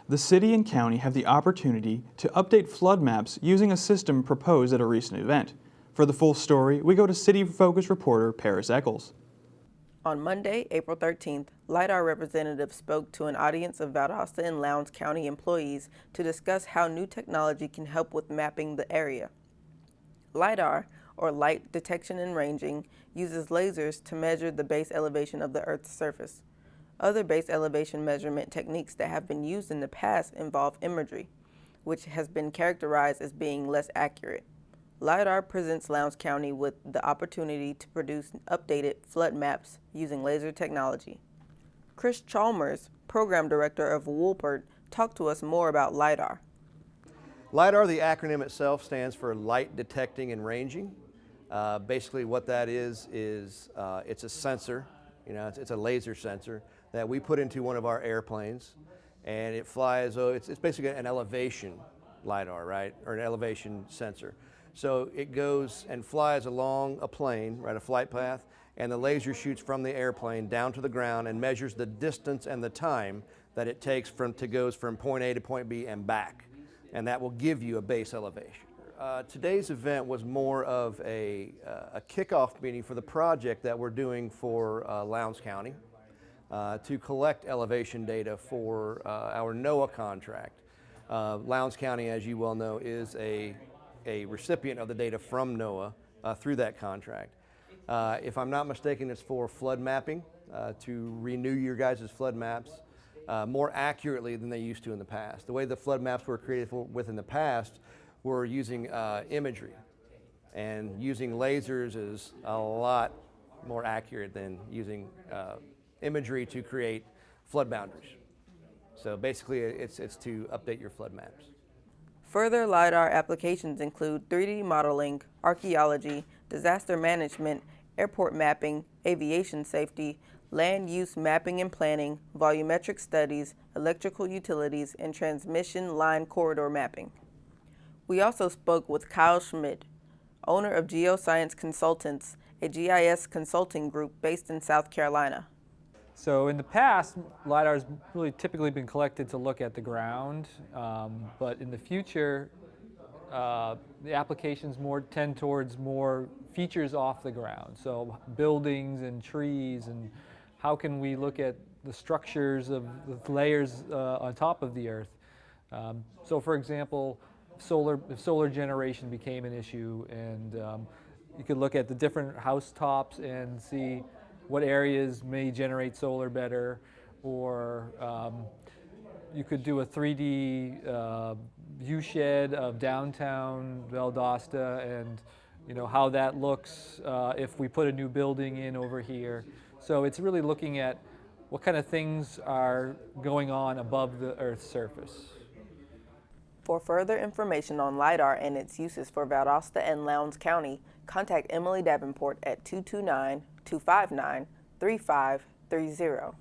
the city and county have the opportunity to update flood maps using a system proposed at a recent event. For the full story, we go to City Focus reporter Paris Eccles. On Monday, April 13th, LIDAR representatives spoke to an audience of Valdosta and Lowndes County employees to discuss how new technology can help with mapping the area. LIDAR, or light detection and ranging, uses lasers to measure the base elevation of the Earth's surface. Other base elevation measurement techniques that have been used in the past involve imagery, which has been characterized as being less accurate. LIDAR presents Lowndes County with the opportunity to produce updated flood maps using laser technology. Chris Chalmers, Program Director of Woolpert, talked to us more about LIDAR. LIDAR, the acronym itself, stands for Light Detecting and Ranging. Basically what that is it's a sensor, it's a laser sensor that we put into one of our airplanes, and it flies, it's basically an elevation LIDAR, right, or an elevation sensor. So it goes and flies along a plane, right, a flight path, and the laser shoots from the airplane down to the ground and measures the distance and the time that it takes goes from point A to point B and back. And that will give you a base elevation. Today's event was more of a kickoff meeting for the project that we're doing for Lowndes County to collect elevation data for our NOAA contract. Lowndes County, as you well know, is a recipient of the data from NOAA through that contract. If I'm not mistaken, it's for flood mapping, to renew your guys' flood maps more accurately than they used to in the past. The way the flood maps were created with in the past were using imagery, and using lasers is a lot more accurate than using imagery to create flood boundaries. So basically it's to update your flood maps. Further LIDAR applications include 3D modeling, archaeology, disaster management, airport mapping, aviation safety, land use mapping and planning, volumetric studies, electrical utilities, and transmission line corridor mapping. We also spoke with Kyle Schmidt, owner of Geoscience Consultants, a GIS consulting group based in South Carolina. So in the past, LIDAR has really typically been collected to look at the ground, but in the future, the applications tend towards more features off the ground. So buildings and trees, and how can we look at the structures of the layers on top of the Earth. So for example, if solar generation became an issue, and you could look at the different housetops and see what areas may generate solar better, or you could do a 3D viewshed of downtown Valdosta, and how that looks if we put a new building in over here. So it's really looking at what kind of things are going on above the Earth's surface. For further information on LIDAR and its uses for Valdosta and Lowndes County, contact Emily Davenport at 229-259-3530.